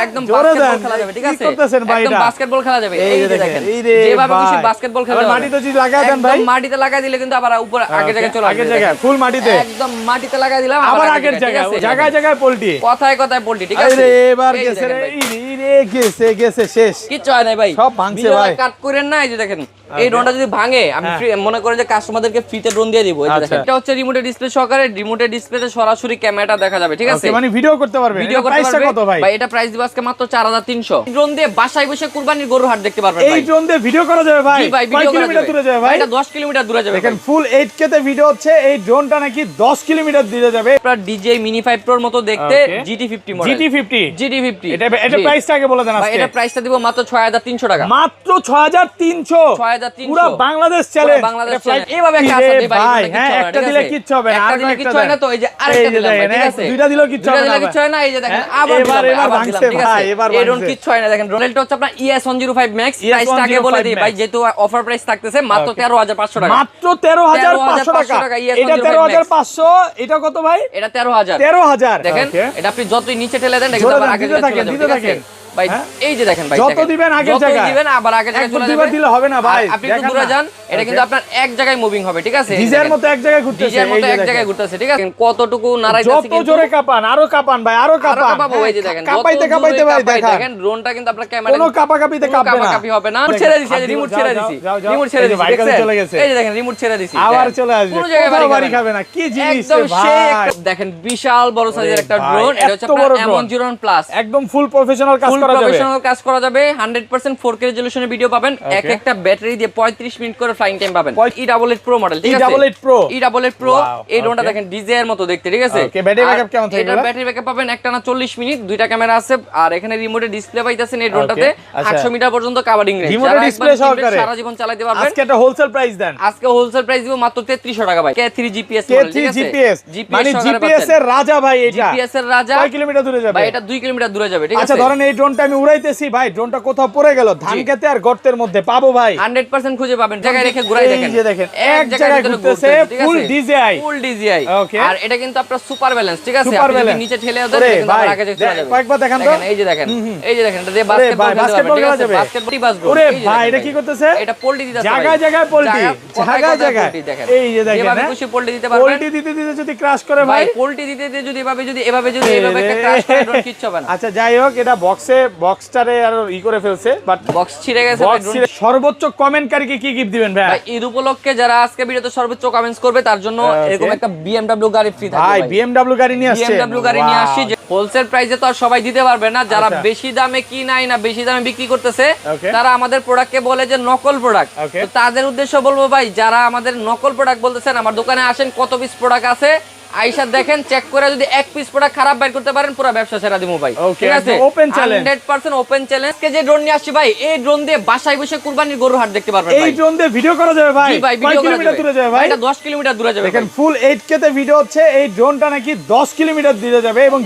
একদম বাস্কেটবল খেলা যাবে, ঠিক আছে? একদম বাস্কেটবল খেলা যাবে। এই যে দেখেন যেভাবে খুশি বাস্কেটবল খেলা যাবে। মাটিতে যদি লাগায় দেন ভাই, মাটিতে লাগায় দিলে কিন্তু আবার উপর আগের জায়গায় চলে আসবে। আগের জায়গায় ফুল মাটিতে একদম মাটিতে লাগায় দিলাম আবার আগের জায়গায়, জায়গায় জায়গায় পোল্টি, কথায় কথায় পোল্টি, ঠিক আছে? আরে এবার গেছে রে, গেছে শেষ, কিচ্ছু হয় না ভাই, সব ভাঙছে ভাই। কাট করেন না। এই যে দেখেন এই ড্রোনটা যদি ভাঙে আমি মনে করেন যে কাস্টমারদেরকে ফ্রিতে ড্রোন দিয়ে দিব। এই যে দেখেন এটা হচ্ছে রিমোটের ডিসপ্লে সহকারে, রিমোটের ডিসপ্লেতে সরাসরি ক্যামেরাটা দেখা যাবে, ঠিক আছে? মানে ভিডিও করতে পারবে। ভিডিও করতে পারবে। কত ভাই? ভাই এটা প্রাইস দিব আজকে মাত্র 4300। ড্রোন দিয়ে বাসায় বসে কুরবানির গরুর হাট দেখতে পারবেন ভাই। এই ড্রোন দিয়ে ভিডিও করা যাবে ভাই? কয় কিলোমিটার দূরে যাবে ভাই? এটা 10 কিলোমিটার দূরে যাবে। দেখেন ফুল 8K তে ভিডিও হচ্ছে, এই ড্রোনটা নাকি 10 কিলোমিটার দূরে যাবে। আপনার DJI Mini 5 Pro এর মতো দেখতে, GT50 মডেল। GT50 এটা প্রাইসটা আগে বলে দেন আজকে। ভাই এটা প্রাইসটা দিব মাত্র 6300 টাকা। মাত্র 6300। 6300 পুরো বাংলাদেশ চ্যালেঞ্জ। বাংলাদেশ চ্যালেঞ্জ। এইভাবে একটা আছে ভাই, হ্যাঁ একটা দিলে কিচ্ছু হবে না, আর দিলে কিচ্ছু হয় না। তো এই যে আরেকটা দিলাম ভাই, ঠিক আছে? দুইটা দিলেও কিচ্ছু হবে না, কিচ্ছু হয় না। এই যে দেখেন আবার ভাঙছে ভাই, এবার এই ড্রোন কিচ্ছু হয় না। দেখেন ড্রোনটা হচ্ছে আপনার ES105 Max। প্রাইসটা আগে বলে দিই ভাই, যেহেতু অফার প্রাইস থাকতেছে মাত্র 13500 টাকা। মাত্র 13500 টাকা। এটা 13500, এটা কত ভাই? এটা 13000। 13000 দেখেন এটা আপনি যতই নিচে ঠেলে দেন এটা আবার আগে চলে যাবে, ঠিক আছে ভাই? এই যে দেখেন ভাই, যত দিবেন আগের জায়গায় দিবেন আবার আগের জায়গায় চলে যাবে। দিলে হবে না ভাই, আপনি একটু দূরে যান, এটা কিন্তু আপনার এক জায়গায় মুভিং হবে, ঠিক আছে? ডিজাইনের মতো এক জায়গায় ঘুরতেছে, ডিজাইনের মতো এক জায়গায় ঘুরতেছে, ঠিক আছে? কতটুকু নাড়াইতেছে যত জোরে কাপান, আরো কাপান ভাই, আরো কাপান। এই যে দেখেন কাপাইতে ভাই দেখেন ড্রোনটা কিন্তু আপনার ক্যামেরা কোনো কাপাকাপিতে কাঁপবে না, কাপাকাপি হবে না। ছেড়ে দিছি, রিমোট ছেড়ে দিছি, রিমোট ছেড়ে দিছি, ভাই কাছে চলে গেছে। এই যে দেখেন রিমোট ছেড়ে দিছি, আবার চলে আসবে। কোনো জায়গায় বাড়ি খাবে না, কি জিনিস একদম ভাই। দেখেন বিশাল বড় সাইজের একটা ড্রোন। এটা হচ্ছে আপনার M101 প্লাস, একদম ফুল প্রফেশনাল কাজ করা যাবে। প্রফেশনাল কাজ করা যাবে। 100% 4K রেজোলিউশনের ভিডিও পাবেন। একটা ব্যাটারি দিয়ে 35 মিনিট করে ফ্লাইং টাইম পাবেন। E88 Pro মডেল, ঠিক আছে? E88 Pro। এই ড্রোনটা দেখেন ডিজাইনের মতো দেখতে, ঠিক আছে? ওকে, ব্যাটারি ব্যাকআপ কেমন থাকবে? এটা ব্যাটারি ব্যাকআপ পাবেন একটানা 40 মিনিট, দুইটা ক্যামেরা আছে, আর এখানে রিমোটের ডিসপ্লে পাইতেছেন এই ড্রোনটাতে। 800 মিটার পর্যন্ত কভারিং রেঞ্জ, রিমোটের ডিসপ্লে সহকারে সারা জীবন চালাতে পারবেন। আজকে একটা হোলসেল প্রাইস দেন। আজকে হোলসেল প্রাইস দিব মাত্র 3300 টাকা ভাই। K3 GPS মডেল, ঠিক আছে? মানে জিপিএস এর রাজা ভাই। এটা জিপিএস এর রাজা। কয় কিলোমিটার দূরে যাবে ভাই? এটা 2 কিলোমিটার দূরে যাবে, ঠিক আছে? আচ্ছা ধরেন এই ড্রোনটা আমি উড়াইতেছি ভাই, ড্রোনটা কোথাও পড়ে গেল, ধান খেতে আর গর্তের মধ্যে পাবো ভাই? 100% খুঁজে পাবেন। জায়গায় রেখে ঘুরাই দেখেন, এই যে দেখেন এক জায়গায় ঘুরতেছে, ফুল DJI। আর এটা কিন্তু আপনার সুপার ব্যালেন্স, ঠিক আছে? সুপার আপনি যদি নিচে ঠেলে দেন কিন্তু আবার আগে চলে যাবে। কয়েকবার দেখান তো। এই যে দেখেন, এই যে দেখেন এটা দিয়ে বাস্কেটবল খেলা যাবে, বাস্কেটবলই বাজবে। ওরে ভাই এটা কি করতেছে? এটা পোল্টি দিতেছে জায়গায় জায়গায় পোল্টি, জায়গায় জায়গায়। এই যে দেখেন যেভাবে খুশি পোল্টি দিতে পারবেন। পোল্টি দিতে দিতে যদি ক্র্যাশ করে ভাই, পোল্টি দিতে দিতে যদি এভাবে একটা ক্র্যাশ করে ড্রোন কিচ্ছু হবে না। আচ্ছা যাই হোক, এটা বক্সটারে আর করে ফেলছে, বাট বক্স ছিঁড়ে গেছে। সর্বোচ্চ কমেন্টকারীকে কি গিফট দিবেন ভাই? ঈদ উপলক্ষে যারা আজকে ভিডিওতে সর্বোচ্চ কমেন্টস করবে তার জন্য এরকম একটা BMW গাড়ি ফ্রি থাকবে ভাই। BMW গাড়ি নিয়ে আসছে। BMW গাড়ি নিয়ে আসছি। হোলসেল প্রাইসে তো আর সবাই দিতে পারবে না। যারা বেশি দামে কিনাই না, বেশি দামে বিক্রি করতেছে, তারা আমাদের প্রোডাক্টকে বলে যে নকল প্রোডাক্ট। তো তাদের উদ্দেশ্য বলবো ভাই, যারা আমাদের নকল প্রোডাক্ট বলতেছেন, আমার দোকানে আসেন, কত পিস প্রোডাক্ট আছে আইসা দেখেন, চেক করে যদি এক পিস প্রোডাক্ট খারাপ বাইর করতে পারেন, পুরো ব্যবসা ছেড়ে দিমু ভাই, ঠিক আছে? 100% ওপেন চ্যালেঞ্জ। কে যে ড্রোন নিয়ে আসছি ভাই, এই ড্রোন দিয়ে বাসায় বসে কুরবানির গরুর হাট দেখতে পারবেন ভাই। এই ড্রোন দিয়ে ভিডিও করা যাবে ভাই? কয় কিলোমিটার দূরে যাবে ভাই? এটা 10 কিলোমিটার দূরে যাবে। দেখেন ফুল 8K তে ভিডিও হচ্ছে, এই ড্রোনটা নাকি 10 কিলোমিটার দূরে যাবে। এবং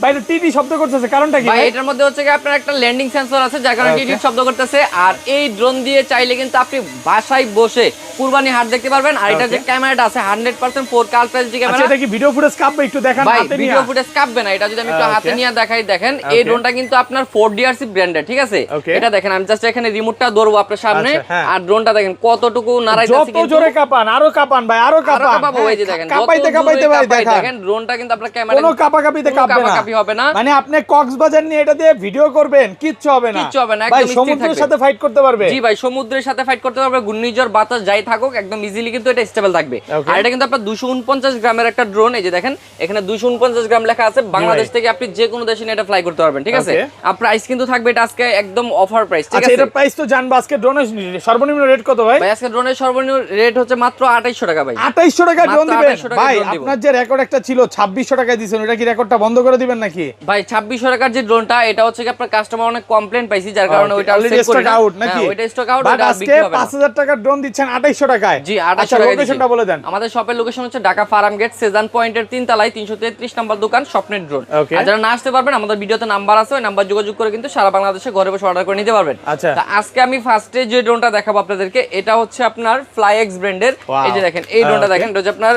ভাই এটা টিটি শব্দ করতেছে, কারণটা কি ভাই? এটার মধ্যে হচ্ছে কি আপনার একটা ল্যান্ডিং সেন্সর আছে, যার কারণে টিটি শব্দ করতেছে। আর এই ড্রোন দিয়ে চাইলে কিন্তু আপনি বাসায় বসে কুরবানি হাট দেখতে পারবেন। আর এটা যে ক্যামেরাটা আছে 100% 4K আলট্রা এইচডি ক্যামেরা। এটা কি ভিডিও ফুটেজ কাপবে? একটু দেখান ভাই, হাতে নিয়ে। ভিডিও ফুটেজ কাপবে না। এটা যদি আমি একটু হাতে নিয়ে দেখাই, দেখেন এই ড্রোনটা কিন্তু আপনার 4DRC ব্র্যান্ডের, ঠিক আছে? এটা দেখেন, আমি জাস্ট এখানে রিমোটটা ধরবো আপনার সামনে, আর ড্রোনটা দেখেন কতটুকু নাড়াইতেছে। যত জোরে কাপান, আরো কাপান ভাই, আরো কাপান। এই যে দেখেন কাপাইতে ভাই দেখেন ড্রোনটা কিন্তু আপনার ক্যামেরা কোনো কাপাকাপিতে কাঁপবে হবে না। মানে আপনি কক্সবাজার নিয়ে এটা দিয়ে ভিডিও করবেন, কিচ্ছু হবে না, কিচ্ছু হবে না। ভাই একদম সমুদ্রের সাথে ফাইট করতে পারবে। জি ভাই, সমুদ্রের সাথে ফাইট করতে পারবে। ঘূর্ণিঝড় বাতাস যাই থাকুক, একদম ইজিলি কিন্তু এটা স্টেবল থাকবে। আর এটা কিন্তু আপনার 249 গ্রামের একটা ড্রোন। এই যে দেখেন এখানে 249 গ্রাম লেখা আছে। বাংলাদেশ থেকে আপনি যে কোনো দেশে এটা ফ্লাই করতে পারবেন, ঠিক আছে? আর প্রাইস কিন্তু থাকবে এটা আজকে একদম অফার প্রাইস, ঠিক আছে? আচ্ছা, এটা প্রাইস তো জানবা। আজকে ড্রোনের সর্বনিম্ন রেট কত ভাই? ভাই আজকে ড্রোনের সর্বনিম্ন রেট হচ্ছে মাত্র 2800 টাকা ভাই। 2800 টাকা ড্রোন দিবেন ভাই? আপনার যে রেকর্ড একটা ছিল 2600 টাকায় দিবেন, ওটা কি রেকর্ডটা বন্ধ করে দিবেন নাকি? ভাই 2600 টাকার যে ড্রোনটা, এটা হচ্ছে কি আপনার কাস্টমার অনেক কমপ্লেইন পাইছি, যার কারণে ওইটা সেট করে স্টক আউট নাকি? ওইটা স্টক আউট। বাট আজকে 5000 টাকার ড্রোন দিচ্ছেন 2800 টাকায়। জি 2800 টাকায়। লোকেশনটা বলে দেন। আমাদের শপের লোকেশন হচ্ছে ঢাকা ফার্ম গেট সেজান পয়েন্টের 3 তলায় 333 নম্বর দোকান, স্বপ্নের ড্রোন। আর যারা না আসতে পারবেন, আমাদের ভিডিওতে নাম্বার আছে, ওই নাম্বার যোগাযোগ করে কিন্তু সারা বাংলাদেশে ঘরে বসে অর্ডার করে নিতে পারবেন। আচ্ছা, আজকে আমি ফার্স্টে যে ড্রোনটা দেখাবো আপনাদেরকে, এটা হচ্ছে আপনার ফ্লাইএক্স ব্র্যান্ডের। এই যে দেখেন এই ড্রোনটা দেখেন, এটা হচ্ছে আপনার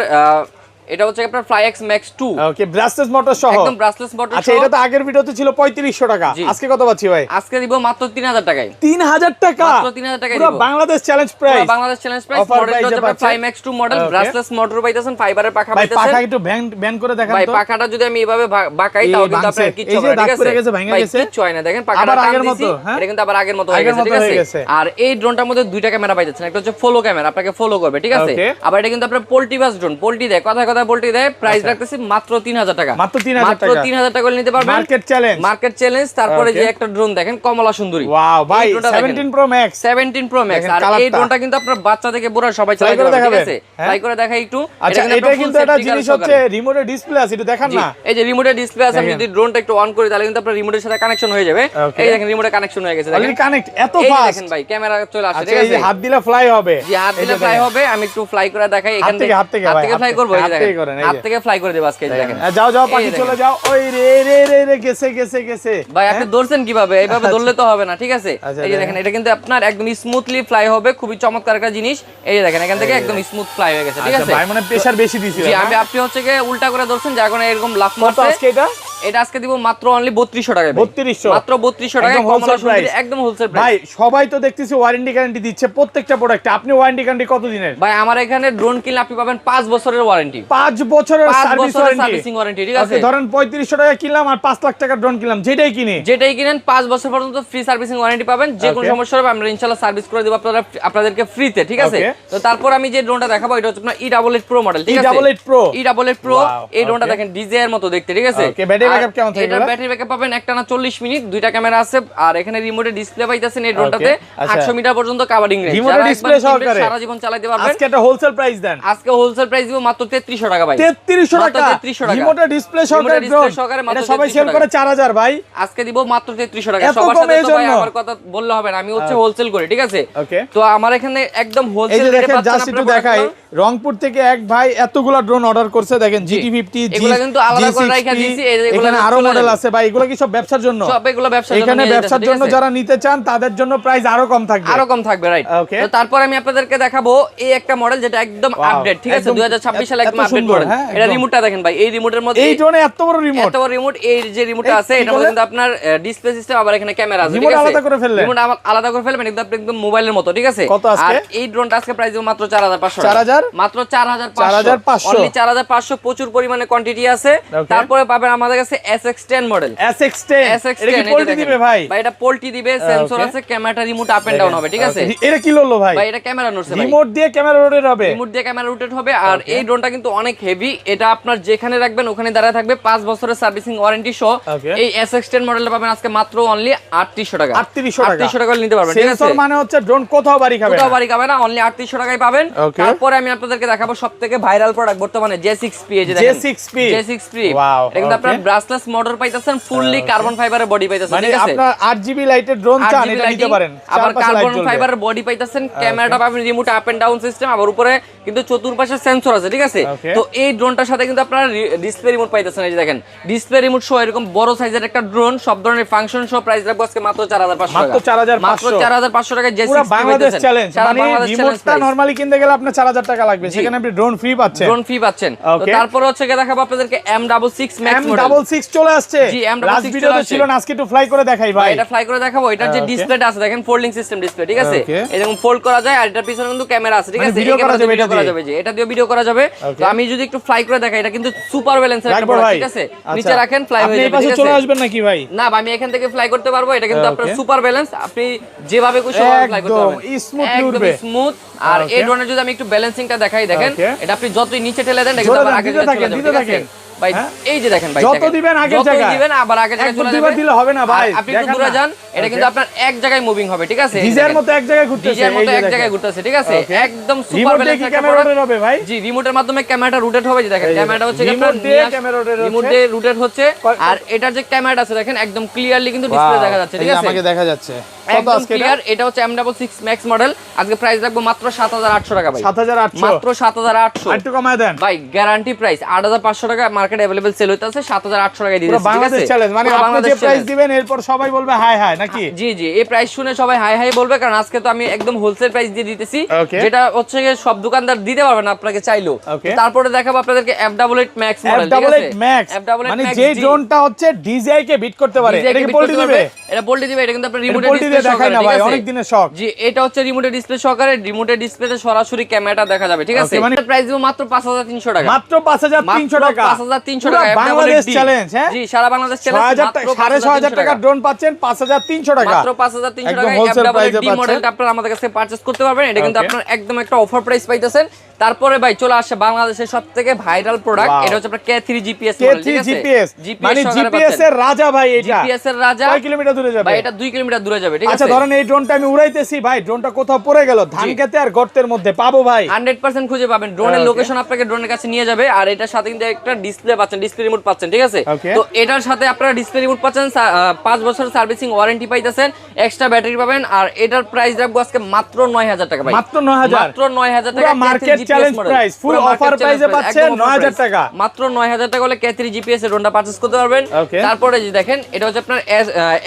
এটা হচ্ছে আপনার FlyX Max 2। ওকে, ব্রাসলেস মোটর সহ, একদম ব্রাসলেস মোটর। আচ্ছা, এটা তো আগের ভিডিওতে ছিল 3500 টাকা, আজকে কত পাচ্ছি ভাই? আজকে দিব মাত্র 3000 টাকায়। 3000 টাকা, মাত্র 3000 টাকায় দিব। পুরো বাংলাদেশ চ্যালেঞ্জ প্রাইস, পুরো বাংলাদেশ চ্যালেঞ্জ প্রাইস। মডেলটা হচ্ছে আপনার FlyMax 2 মডেল, ব্রাসলেস মোটর পাইতেছেন, ফাইবারের পাখা পাইতেছেন। ভাই পাখা একটু ব্যান করে দেখান তো ভাই। পাখাটা যদি আমি এভাবে বাঁকাই তাও কিন্তু আপনার কিছু হবে না, ঠিক আছে ভাই? কিছু হয় না, দেখেন পাখাটা আগের মতো, এটা কিন্তু আবার আগের মতো হয়ে গেছে, ঠিক আছে? আর এই ড্রোনটার মধ্যে দুইটা ক্যামেরা পাইতেছেন, একটা হচ্ছে ফলো ক্যামেরা, আপনাকে ফলো করবে, ঠিক আছে? আবার এটা কিন্তু আপনার পোল্টিভাস ড্রোন, পোল্টি দেয়, কথা পোল্টি দেয়। প্রাইস রাখতেছি মাত্র 3000 টাকা, মাত্র 3000 টাকা, মাত্র 3000 টাকা নিতে পারবেন। Market challenge. তারপরে যে একটা ড্রোন দেখেন কমলা সুন্দরী, ওয়াও ভাই, 17 প্রো ম্যাক্স, 17 প্রো ম্যাক্স। আর এই ড্রোনটা কিন্তু আপনার বাচ্চা থেকে বুড়া সবাই চালাতে পারবে, ঠিক আছে? ট্রাই করে দেখাই একটু। আচ্ছা, এটা কিন্তু একটা জিনিস হচ্ছে রিমোটের ডিসপ্লে আছে, একটু দেখান না। এই যে রিমোটের ডিসপ্লে আছে, আমি যদি ড্রোনটা একটু অন করি তাহলে কিন্তু আপনার রিমোটের সাথে কানেকশন হয়ে যাবে। এই দেখেন রিমোটের কানেকশন হয়ে গেছে, দেখেন কানেক্ট এত ফাস্ট। ফাস্ট দেখেন ভাই ক্যামেরা চলে আসছে, আচ্ছা, ঠিক এই আছে? যে হাত দিলে ফ্লাই হবে, জি হাত দিলে ফ্লাই হবে। আমি একটু ফ্লাই করে দেখাই, এখান থেকে হাত থেকে ফ্লাই করব। এই দেখেন হাত থেকে ফ্লাই করে দেব আজকে, দেখেন। যাও যাও পাখি চলে যাও। ওই রে রে রে রে গেছে ভাই আপনি ধরছেন কিভাবে? এইভাবে ধরলে তো হবে না, ঠিক আছে? এই যে দেখেন এটা কিন্তু আপনার একদম স্মুথলি ফ্লাই হবে, খুবই চমৎকার একটা জিনিস। এই যে দেখেন এখান থেকে একদম স্মুথ ফ্লাই হয়ে গেছে, ঠিক আছে? ভাই মানে প্রেসার বেশি দিছিল। জি আপনি হচ্ছে কি উল্টা করে ধরছেন, যার কারণে এরকম লাফ মারছে। আজকে এটা আজকে দিব মাত্র অনলি 3200 টাকায়। 3200, মাত্র 3200 টাকায়, কমলা সুন্দরী, একদম হোলসেল প্রাইস। ভাই সবাই তো দেখতেছি ওয়ারেন্টি গ্যারান্টি দিচ্ছে প্রত্যেকটা প্রোডাক্টে, আপনি ওয়ারেন্টি গ্যারান্টি কত দিনের? ভাই আমার এখানে ড্রোন কিনলে আপনি পাবেন 5 বছরের ওয়ারেন্টি, 5 বছরের সার্ভিসিং ওয়ারেন্টি, ঠিক আছে? ধরেন 3500 টাকা কিনলাম আর 5 লাখ টাকার ড্রোন কিনলাম, যেটাই কিনেন 5 বছর পর্যন্ত ফ্রি সার্ভিসিং ওয়ারেন্টি পাবেন। যে কোনো সমস্যা হবে আমরা ইনশাআল্লাহ সার্ভিস করে দেব আপনাদেরকে ফ্রিতে, ঠিক আছে? তো তারপর আমি যে ড্রোনটা দেখাবো এটা হচ্ছে আপনার E88 Pro মডেল, ঠিক আছে? E88 Pro এই ড্রোনটা দেখেন ডিজে এর মতো দেখতে, ঠিক আছে? ওকে, ব্যাটারি ব্যাকআপ কেমন থাকবে? এটা ব্যাটারি ব্যাকআপ পাবেন একটানা 40 মিনিট, দুইটা ক্যামেরা আছে, আর এখানে রিমোটে ডিসপ্লে পাইতেছেন এই ড্রোনটাতে 800 মিটার পর্যন্ত কভারিং রেঞ্জ, রিমোটে ডিসপ্লে সহকারে সারা জীবন চালাতে পারবেন। আজকে একটা হোলসেল প্রাইস দেন। আজকে হোলসেল প্রাইস দিব মাত্র 3300 টাকা ভাই। 3300 টাকা, রিমোটে ডিসপ্লে সহকারে ড্রোন, এটা সবাই সেল করে 4000 ভাই, আজকে দিব মাত্র 3300 টাকা। সবার সাথে তো ভাই আমার কথা বললে হবে না, আমি হচ্ছে হোলসেল করি, ঠিক আছে? তো আমার এখানে একদম হোলসেল রেটে পাচ্ছেন। জাস্ট একটু দেখাই, রংপুর থেকে এক ভাই এতগুলা ড্রোন অর্ডার করছে, দেখেন GT50, এগুলা কিন্তু আলাদা করে রাখা দিয়েছি। এখানে আরো মডেল আছে ভাই, এগুলো কি সব ব্যবসার জন্য? সব এগুলো ব্যবসার জন্য, এখানে ব্যবসার জন্য যারা নিতে চান তাদের জন্য প্রাইস আরো কম থাকবে, রাইট? তো তারপর আমি আপনাদেরকে দেখাবো এই একটা মডেল যেটা একদম আপডেট, ঠিক আছে? 2026 সালে একদম আপডেট মডেল। এটা রিমোটটা দেখেন ভাই, এই রিমোটের মধ্যে এই ড্রোনে এত বড় রিমোট, এই যে রিমোটটা আছে এটার মধ্যে কিন্তু আপনার ডিসপ্লে সিস্টেম, আবার এখানে ক্যামেরা আছে, ঠিক আছে? রিমোট আলাদা করে ফেলবেন একদম মোবাইলের মতো, ঠিক আছে? আর এই ড্রোনটা আজকে প্রাইস দিব মাত্র 4500, মাত্র 4500, অনলি 4500। প্রচুর পরিমাণে কোয়ান্টিটি আছে। তারপরে পাবেন আমাদের কাছে SX10 মডেল, এটা কি পোল্টি দিবে ভাই? ভাই এটা পোল্টি দিবে, সেন্সর আছে, ক্যামেরাটা রিমোট আপ এন্ড ডাউন হবে, ঠিক আছে? এটা কি ললো ভাই? ভাই এটা ক্যামেরা নড়ছে ভাই, রিমোট দিয়ে ক্যামেরা রোটেট হবে, আর এই ড্রোনটা কিন্তু অনেক হেভি। এটা আপনার যেখানে রাখবেন ওখানে দাঁড়ায় থাকবে, 5 বছরের সার্ভিসিং ওয়ারেন্টি সহ। এই SX10 মডেলটা পাবেন আজকে মাত্র অনলি 3800 টাকা, 3800 টাকা নিতে পারবেন, ঠিক আছে? সেন্সর মানে হচ্ছে ড্রোন কোথাও বাড়ি খাবে না, অনলি 3800 টাকায় পাবেন। তারপরে আমি আপনাদেরকে দেখাবো সবথেকে ভাইরাল প্রোডাক্ট বর্তমানে, J6P। এই যে দেখেন J6P, এটা কিন্তু আপনার ব্রাসলেস মোটর পাইতেছেন, ফুললি কার্বন ফাইবারের বডি পাইতেছেন, ঠিক আছে? আপনার 8GB লাইটের ড্রোন চান এটা নিতে পারেন, আবার কার্বন ফাইবারের বডি পাইতেছেন, ক্যামেরাটা পাবেন remote up and down system, আবার উপরে কিন্তু চতুর্পাশে সেন্সর আছে, ঠিক আছে? তো এই ড্রোনটার সাথে কিন্তু আপনারা ডিসপ্লে রিমোট পাইতেছেন। এই যে দেখেন ডিসপ্লে রিমোট সহ এরকম বড় সাইজের একটা ড্রোন, সব ধরনের ফাংশন সহ প্রাইস রাখবো আজকে মাত্র 4500 টাকা, মাত্র 4500 টাকায় J6P পুরো বাংলাদেশ চ্যালেঞ্জ। মানে রিমোটটা নরমালি কিনতে গেলে আপনার 4000 টাকা লাগবে, সেখানে আপনি ড্রোন ফ্রি পাচ্ছেন। তো তারপর হচ্ছে দেখাবো আপনাদেরকে M66 Max মডেল, M66 চলে আসছে। জি লাস্ট M66 ভিডিওতে ছিল না, আজকে একটু ফ্লাই করে দেখাই ভাই। এটা ফ্লাই করে দেখাবো। এটার যে ডিসপ্লেটা আছে দেখেন, ফোল্ডিং সিস্টেম ডিসপ্লে, ঠিক আছে? এরকম ফোল্ড করা যায়, আর এটার পিছনে কিন্তু ক্যামেরা আছে, ঠিক আছে? ভিডিও করা যাবে, জি এটা দিয়ে ভিডিও করা যাবে। তো আমি যদি একটু ফ্লাই করে দেখাই, এটা কিন্তু সুপার ব্যালেন্সের একটা প্রোডাক্ট, ঠিক আছে? নিচে রাখেন ফ্লাই হয়ে যাবে, ঠিক আছে? আপনি এই পাশে চলে আসবেন নাকি ভাই? না ভাই, আমি এখান থেকে ফ্লাই করতে পারবো। এটা কিন্তু আপনার সুপার ব্যালেন্স, আপনি যেভাবে খুশি ফ্লাই করতে পারবেন, একদম স্মুথ। আর এই ড্রোনের যদি আমি একটু ব্যালেন্সিংটা দেখাই, দেখেন এটা আপনি যতই নিচে ঠেলে দেন, এটা কিন্তু আবার আগে চলে যাবে, ঠিক আছে? ভাই এই যে দেখেন ভাই, যত দিবেন আগের জায়গায় দিবেন, আবার আগের জায়গায় চলে যাবে, দিলে হবে না ভাই। আপনি একটু দূরে যান, এটা কিন্তু আপনার এক জায়গায় মুভিং হবে, ঠিক আছে? ডিজাইনের মতো এক জায়গায় ঘুরতেছে, ঠিক আছে? একদম সুপার ব্যালেন্স একটা ক্যামেরা হবে ভাই। জি রিমোটের মাধ্যমে ক্যামেরাটা রোটেট হবে, যে দেখেন ক্যামেরাটা হচ্ছে রিমোট দিয়ে রোটেট হচ্ছে, আর এটার যে ক্যামেরাটা আছে দেখেন একদম ক্লিয়ারলি কিন্তু ডিসপ্লে দেখা যাচ্ছে, ঠিক আছে? আমাকে দেখা যাচ্ছে কত আজকে এটা হচ্ছে M66 Max মডেল, আজকে প্রাইস রাখবো মাত্র 7800 টাকা ভাই, 7800, মাত্র 7800। একটু কমায় দেন ভাই, গ্যারান্টি প্রাইস 8500 টাকা মার্কেট अवेलेबल সেল হইতাছে, 7800 টাকায় দিয়ে দিচ্ছি, ঠিক আছে? বাংলাদেশ চ্যালেঞ্জ। মানে আপনি যে প্রাইস দিবেন এরপর সবাই বলবে হাই হাই, নাকি? জি জি, এই প্রাইস শুনে সবাই হাই হাই বলবে, কারণ আজকে তো আমি একদম হোলসেল প্রাইস দিয়ে দিতেছি, যেটা হচ্ছে সব দোকানদার দিতে পারবে না আপনাকে চাইলেও। তারপরে দেখাবো আপনাদেরকে F88 Max মডেল, ঠিক আছে? F88 মানে যে ড্রোনটা হচ্ছে DJI কে বিট করতে পারে, এটা কি পোল্টি দিবে? এটা পোল্টি দিবে, এটা কিন্তু আপনার রিমোটের ডিসপ্লে দেখাই না ভাই, অনেক দিনের শখ। জি, এটা হচ্ছে রিমোটের ডিসপ্লে সহকারে, রিমোটের ডিসপ্লেতে সরাসরি ক্যামেরাটা দেখা যাবে, ঠিক আছে? মানে প্রাইস দিব মাত্র 5300 টাকা, মাত্র 5300 টাকা, 5300 টাকা বাংলাদেশ চ্যালেঞ্জ। হ্যাঁ জি, সারা বাংলাদেশ চ্যালেঞ্জ, 6500 টাকা ড্রোন পাচ্ছেন 5300 টাকা, মাত্র 5300 টাকা F88 মডেলটা আপনারা আমাদের কাছে পারচেজ করতে পারবেন। এটা কিন্তু আপনারা একদম একটা অফার প্রাইস পাইতেছেন। তারপরে ভাই চলে আসে বাংলাদেশের সবথেকে ভাইরাল প্রোডাক্ট, এটা হচ্ছে আপনার K3 GPS মডেল, ঠিক আছে? মানে জিপিএস এর রাজা ভাই, এটা জিপিএস এর রাজা। কয় কিলোমিটার দূরে যাবে ভাই? এটা 2 কিলোমিটার দূরে যাবে, ঠিক আছে? আচ্ছা ধরেন এই ড্রোনটা আমি উড়াইতেছি ভাই, ড্রোনটা কোথাও পড়ে গেল, ধান খেতে আর গর্তের মধ্যে, পাবো ভাই? 100% খুঁজে পাবেন। ড্রোনের লোকেশন আপনাকে ড্রোনের কাছে নিয়ে যাবে, আর এটার সাথে কিন্তু একটা ডিসপ্লে পাচ্ছেন, ডিসপ্লে রিমোট পাচ্ছেন, ঠিক আছে? তো এটার সাথে আপনারা ডিসপ্লে রিমোট পাচ্ছেন, 5 বছর সার্ভিসিং ওয়ারেন্টি পাইতেছেন, এক্সট্রা ব্যাটারি পাবেন, আর এটার প্রাইস রাখবো আজকে মাত্র 9000 টাকা ভাই, মাত্র 9000, মাত্র 9000 টাকা, market challenge price, full offer প্রাইসে পাচ্ছেন 9000 টাকা, মাত্র 9000 টাকা হলে K3 GPS এর ড্রোনটা পারচেজ করতে পারবেন। তারপরে যে দেখেন, এটা হচ্ছে আপনার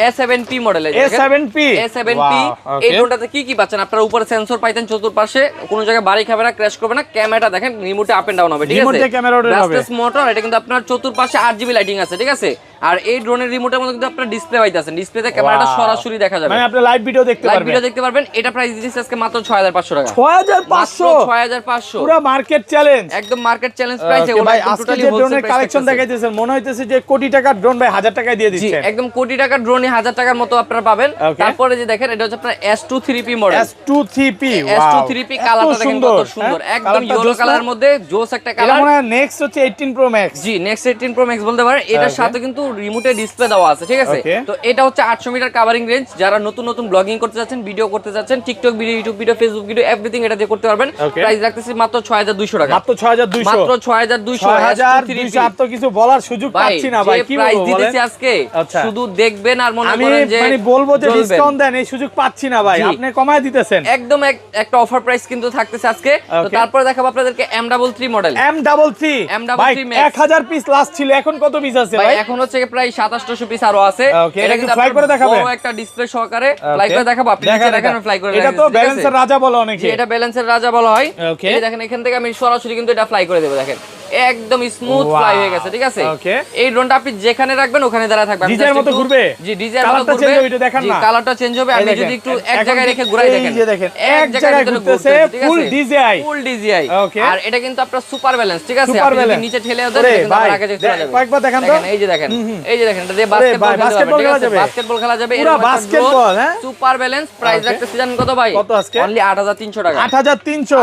A7P মডেল, A7P এই ড্রোনটাতে কি কি পাচ্ছেন? আপনারা উপরে সেন্সর পাইতেন চতুর্পাশে, কোনো জায়গায় বাড়ি খাবে না, ক্র্যাশ করবে না, ক্যামেরাটা দেখেন রিমোটে আপ এন্ড ডাউন হবে, ঠিক আছে? রিমোটে ক্যামেরা ওঠে হবে, মোটর, এটা কিন্তু আপনার চতুর্পাশে 8GB লাইটিং আছে, ঠিক আছে? আর এই ড্রোনের রিমোটের মধ্যে কিন্তু আপনার ডিসপ্লে পাইতেছেন, ডিসপ্লেতে ক্যামেরাটা সরাসরি দেখা যাবে, মানে আপনি লাইভ ভিডিও দেখতে পারবেন, লাইভ ভিডিও দেখতে পারবেন। এটা প্রাইস দিচ্ছি আজকে মাত্র 6500 টাকা, 6500, পুরো মার্কেট চ্যালেঞ্জ, একদম মার্কেট চ্যালেঞ্জ প্রাইস। এগুলো ভাই একদম আজকে টোটালি যে হোলসেল ড্রোনের কালেকশন দেখাইতেছেন, মনে হইতেছে যে কোটি টাকার ড্রোন ভাই 1000 টাকায় দিয়ে দিচ্ছেন। জি, একদম কোটি টাকার ড্রোনই 1000 টাকার মতো আপনারা পাবেন। তারপরে যে দেখেন, এটা হচ্ছে আপনার S23P মডেল, S23P কালারটা দেখেন কত সুন্দর, একদম ইয়েলো কালারের মধ্যে জোস একটা কালার। এটা মনে হয় নেক্সট হচ্ছে 18 Pro Max। জি, নেক্সট 18 Pro Max বলতে পারেন। এটার সাথে কিন্তু রিমোটে ডিসপ্লে দেওয়া আছে, ঠিক আছে? তো এটা হচ্ছে 800 মিটার কভারিং রেঞ্জ। যারা নতুন নতুন ব্লগিং করতে যাচ্ছেন, ভিডিও করতে যাচ্ছেন, TikTok video, YouTube video, Facebook video, everything এটা দিয়ে করতে পারবেন। প্রাইস রাখতেছি মাত্র 6200 টাকা, মাত্র 6200, মাত্র 6200। আর তো কিছু বলার সুযোগ পাচ্ছি না ভাই, কি প্রাইস বলবো দিতেছি আজকে, শুধু দেখবেন আর মনে করেন যে আমি বলবো যে ডিসকাউন্ট দেন, এই সুযোগ পাচ্ছি না ভাই, আপনি কমায় দিতেছেন। একদম একটা অফার প্রাইস কিন্তু থাকতেছে আজকে। তো তারপরে দেখাবো আপনাদেরকে M33 model, M33 1000 piece last ছিল, এখন কত পিস আছে ভাই? এখন হচ্ছে প্রায় 2700 পিস আরো আছে। এটা কিন্তু ফ্লাই করে দেখাবো, বড় একটা ডিসপ্লে সহকারে ফ্লাই করে দেখাবো, আপনি নিচে দেখেন ফ্লাই করে। এটা তো ব্যালেন্সের রাজা বলে অনেকে, এটা ব্যালেন্সের রাজা বলা হয়। এই দেখেন, এখান থেকে আমি সরাসরি কিন্তু এটা ফ্লাই করে দেব, দেখেন একদম স্মুথ ফ্লাই হয়ে গেছে, ঠিক আছে? এই ড্রোনটা আপনি যেখানে রাখবেন ওখানে দাঁড়া থাকবে, ডিজাইনের মতো ঘুরবে। জি, ডিজাইনের মতো ঘুরবে, জি, কালারটা চেঞ্জ হবে। আমি যদি একটু এক জায়গায় রেখে ঘুরাই, দেখেন এই যে দেখেন এক জায়গায় ঘুরতেছে, ফুল DJI, আর এটা কিন্তু আপনার সুপার ব্যালেন্স, ঠিক আছে? আপনি যদি নিচে ঠেলে দেন, কিন্তু আগে যেতে চলে যাবে। কয়েকবার দেখান তো, এই যে দেখেন, এই যে দেখেন, এটা দিয়ে বাস্কেটবল খেলা যাবে, বাস্কেটবল খেলা যাবে, পুরো বাস্কেটবল। হ্যাঁ, সুপার ব্যালেন্স। প্রাইস রাখতেছি জানেন কত ভাই? কত আজকে? অনলি 8300 টাকা, 8300।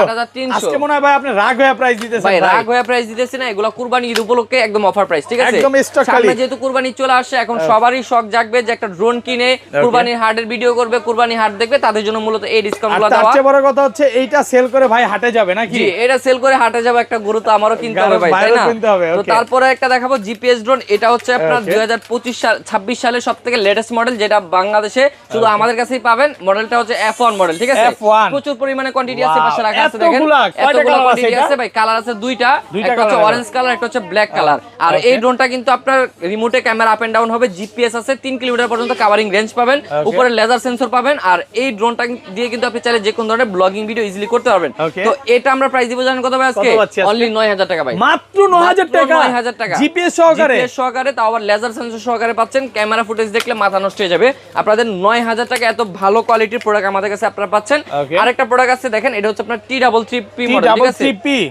আজকে মনে হয় ভাই আপনি রাগ হয়ে প্রাইস দিতেছেন ভাই, রাগ হয়ে প্রাইস দিতেছি না, এগুলো কুরবানি ঈদ উপলক্ষে একদম অফার প্রাইস, ঠিক আছে? একদম স্টক খালি। সামনে যেহেতু কুরবানি চলে আসছে, এখন সবারই শখ জাগবে যে একটা ড্রোন কিনে কুরবানির হাটের ভিডিও করবে, কুরবানি হাট দেখবে, তাদের জন্য মূলত এই ডিসকাউন্টগুলো দেওয়া। সবচেয়ে বড় কথা হচ্ছে এইটা সেল করে ভাই হাটে যাবে নাকি? জি, এটা সেল করে হাটে যাবে, একটা গরু তো আমারও কিনতে হবে ভাই, তাই না? তো তারপরে একটা দেখাবো জিপিএস ড্রোন। এটা হচ্ছে আপনার 2025-26 সালের সবথেকে লেটেস্ট মডেল, যেটা বাংলাদেশে শুধু আমাদের কাছেই পাবেন। মডেলটা হচ্ছে F1 মডেল, ঠিক আছে? প্রচুর পরিমাণে কোয়ান্টিটি আছে, পাশে রাখা আছে, দেখেন এতগুলো কোয়ান্টিটি আছে ভাই। কালার আছে দুইটা, একটা হচ্ছে অরেঞ্জ কালার, একটা হচ্ছে ব্ল্যাক কালার। আর এই ড্রোনটা কিন্তু আপনার রিমোটে ক্যামেরা আপ এন্ড ডাউন হবে, জিপিএস আছে, 3 কিলোমিটার পর্যন্ত কভারিং রেঞ্জ পাবেন, উপরে লেজার সেন্সর পাবেন। আর এই ড্রোনটা দিয়ে কিন্তু আপনি চাইলে যে কোন ধরনের ব্লগিং ভিডিও ইজিলি করতে পারবেন। তো এটা আমরা প্রাইস দিব জানেন কত ভাই আজকে? অনলি 9000 টাকা ভাই, মাত্র 9000 টাকা, 9000 টাকা জিপিএস সহকারে, জিপিএস সহকারে, তাও আবার লেজার সেন্সর সহকারে পাচ্ছেন। ক্যামেরা ফুটেজ দেখলে মাথা নষ্ট হয়ে যাবে। আপনাদের 9000 টাকা এত ভালো কোয়ালিটির প্রোডাক্ট আমাদের কাছে আপনারা পাচ্ছেন। আরেকটা প্রোডাক্ট আছে দেখেন, এটা হচ্ছে আপনার T33P মডেল, ঠিক আছে?